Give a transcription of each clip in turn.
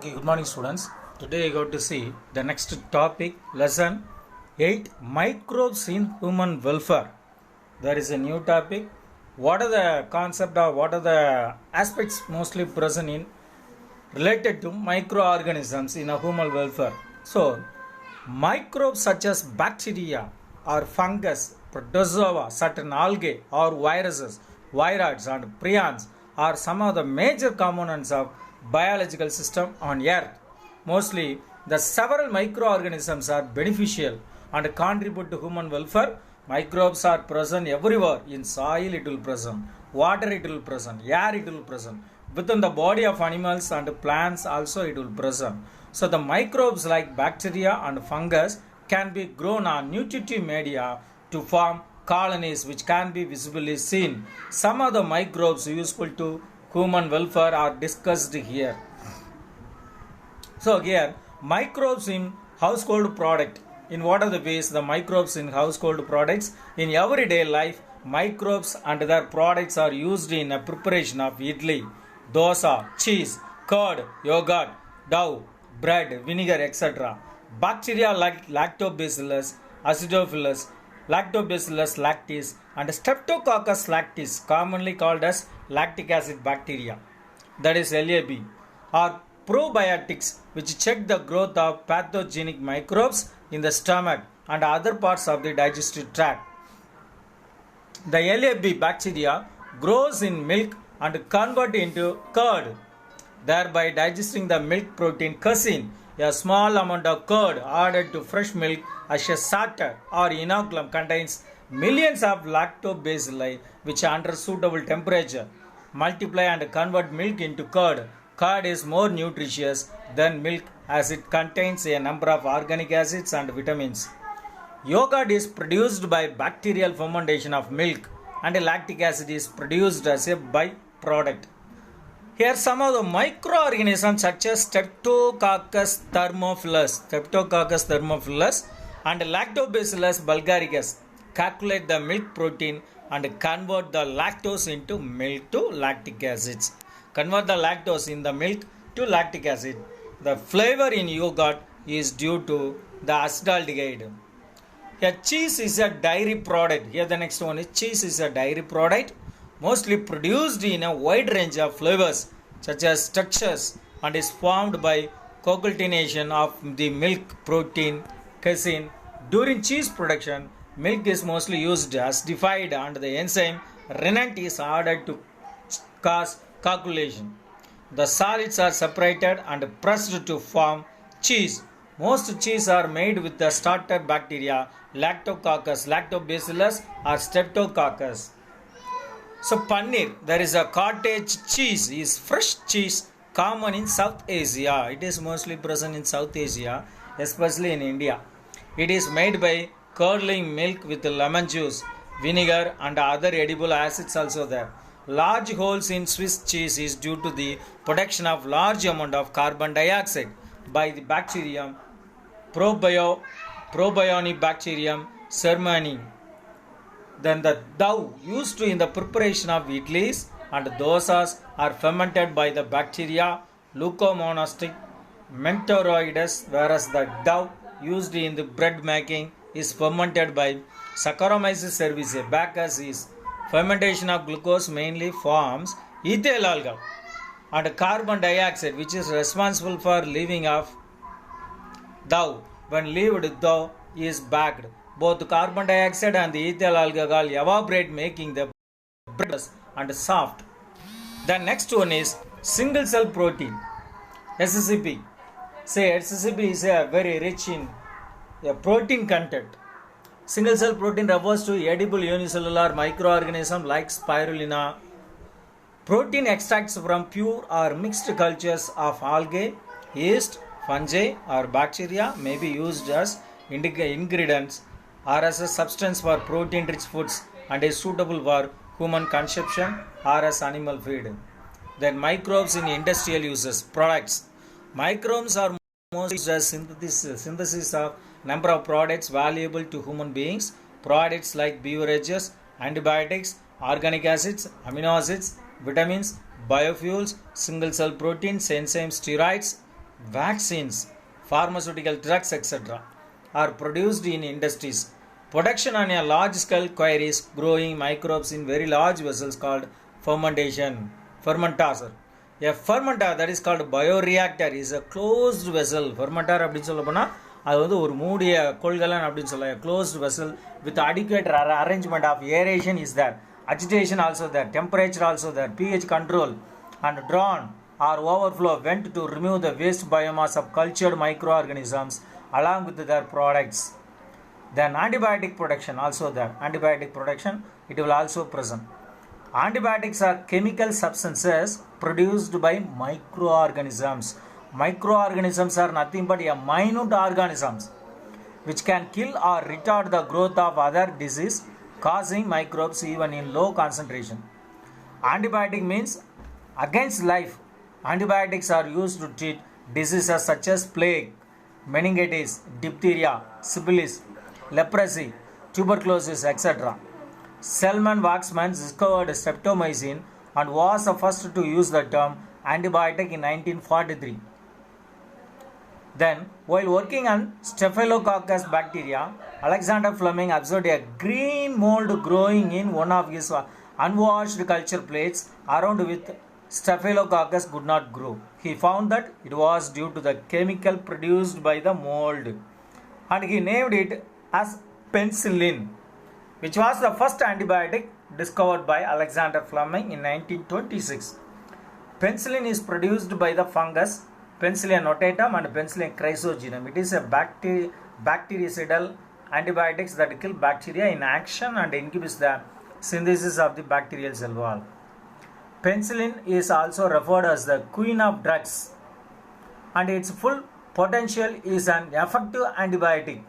Okay, good morning, students. Today I got to see the next topic, lesson 8, microbes in human welfare. There is a new topic. What are the concept or what are the aspects mostly present in related to microorganisms in a human welfare? So, microbes such as bacteria or fungus, protozoa, certain algae or viruses, viroids and prions are some of the major components of biological system on earth. Mostly the several microorganisms are beneficial and contribute to human welfare. Microbes are present everywhere. In soil it will present, water it will present, air it will present, within the body of animals and plants also it will present. So the microbes like bacteria and fungus can be grown on nutritive media to form colonies which can be visibly seen. Some of the microbes useful to human welfare are discussed here. So here microbes in household product. In what are the ways the microbes in household products? In everyday life, microbes and their products are used in a preparation of idli, dosa, cheese, curd, yogurt, dough, bread, vinegar, etc. Bacteria like lactobacillus, acidophilus, lactobacillus lactis, and streptococcus lactis, commonly called as lactic acid bacteria, that is LAB, are probiotics which check the growth of pathogenic microbes in the stomach and other parts of the digestive tract. The LAB bacteria grows in milk and convert into curd, thereby digesting the milk protein casein. A small amount of curd added to fresh milk as a starter or inoculum contains millions of lactobacilli which under suitable temperature multiply and convert milk into curd. Curd is more nutritious than milk as it contains a number of organic acids and vitamins. Yogurt is produced by bacterial fermentation of milk and lactic acid is produced as a byproduct. Here some of the microorganisms such as Streptococcus thermophilus and Lactobacillus bulgaricus calculate the milk protein and convert the lactose into milk to lactic acids. Convert the lactose in the milk to lactic acid. The flavor in yogurt is due to the acetaldehyde. Here cheese is a dairy product. Here the next one is cheese is a dairy product mostly produced in a wide range of flavors such as textures and is formed by coagulation of the milk protein casein. During cheese production, milk is mostly used acidified and the enzyme rennet is added to cause coagulation. The solids are separated and pressed to form cheese. Most cheese are made with the starter bacteria Lactococcus, Lactobacillus or Streptococcus. So paneer, there is a cottage cheese, is fresh cheese common in South Asia. It is mostly present in South Asia, especially in India. It is made by curdling milk with lemon juice, vinegar and other edible acids also there. Large holes in Swiss cheese is due to the production of large amount of carbon dioxide by the bacterium Probionibacterium sermani. Then the dough used in the preparation of idlis and dosas are fermented by the bacteria Leucomonas mentoroides, whereas the dough used in the bread making is fermented by Saccharomyces cerevisiae. Bacchus is fermentation of glucose mainly forms ethyl alcohol and carbon dioxide which is responsible for leaving of dough. When leaved dough is baked, both carbon dioxide and the ethyl alcohol evaporate making the bread and soft. The next one is single cell protein, SCP. Say SCP is a very rich in a protein content. Single cell protein refers to edible unicellular microorganism like spirulina. Protein extracts from pure or mixed cultures of algae, yeast, fungi or bacteria may be used as ingredients or as a substance for protein rich foods and is suitable for human consumption or as animal feed. Then microbes in industrial uses, products. Microbes are mostly used as synthesis of number of products valuable to human beings. Products like beverages, antibiotics, organic acids, amino acids, vitamins, biofuels, single cell proteins, enzymes, steroids, vaccines, pharmaceutical drugs, etc., are produced in industries. Production on a large scale requires growing microbes in very large vessels called fermentation. Fermenter. A fermenter, that is called bioreactor, is a closed vessel. Fermenter அப்படின்னு சொல்ல போனா அது வந்து ஒரு மூடிய கொள்கலன் அப்படின்னு சொல்ல. Closed vessel with adequate arrangement of aeration is there. Agitation also there. Temperature also there. pH control and drawn or overflow vent to remove the waste biomass of cultured microorganisms along with their products. Then antibiotic production also there. Antibiotic production it will also present. Antibiotics are chemical substances produced by microorganisms. Microorganisms are nothing but a minute organisms which can kill or retard the growth of other disease causing microbes even in low concentration. Antibiotic means against life. Antibiotics are used to treat diseases such as plague, meningitis, diphtheria, syphilis, leprosy, tuberculosis, etc. Selman Waxman discovered streptomycin and was the first to use the term antibiotic in 1943. Then, while working on Staphylococcus bacteria, Alexander Fleming observed a green mold growing in one of his unwashed culture plates around which Staphylococcus could not grow. He found that it was due to the chemical produced by the mold, and he named it as penicillin, which was the first antibiotic discovered by Alexander Fleming in 1926. Penicillin is produced by the fungus Penicillium notatum and Penicillium chrysogenum. It is a bactericidal antibiotics that kill bacteria in action and inhibits the synthesis of the bacterial cell wall. Penicillin is also referred as the queen of drugs, and its full potential is an effective antibiotic.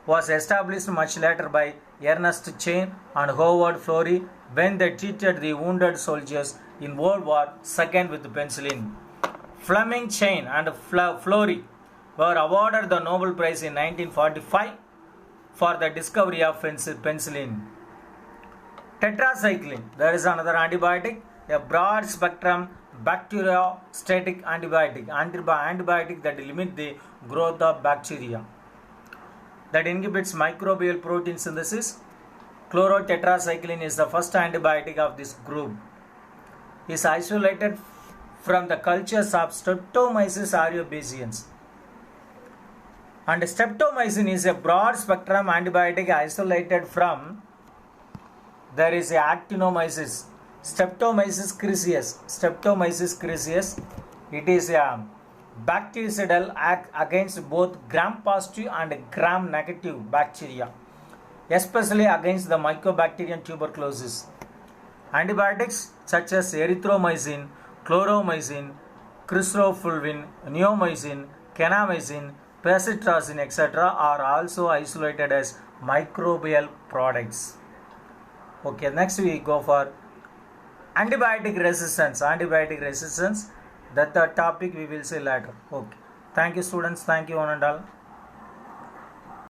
Was established much later by Ernest Chain and Howard Florey when they treated the wounded soldiers in World War II with penicillin. Fleming, Chain and Florey were awarded the Nobel Prize in 1945 for the discovery of penicillin. Tetracycline, there is another antibiotic, a broad spectrum bacteriostatic antibiotic that limits the growth of bacteria, that inhibits microbial protein synthesis. Chlorotetracycline is the first antibiotic of this group. It is isolated from the cultures of Streptomyces aeruginosa. And streptomycin is a broad spectrum antibiotic isolated from, there is a actinomyces, Streptomyces cereus. It is a bactericidal against both gram-positive and gram-negative bacteria, especially against the Mycobacterium tuberculosis. Antibiotics such as erythromycin, chloromycin, crisofulvin, neomycin, kanamycin, pacitrazine, etc. are also isolated as microbial products. Okay, next we go for antibiotic resistance. That the topic we will see later. Okay, thank you students, thank you one and all.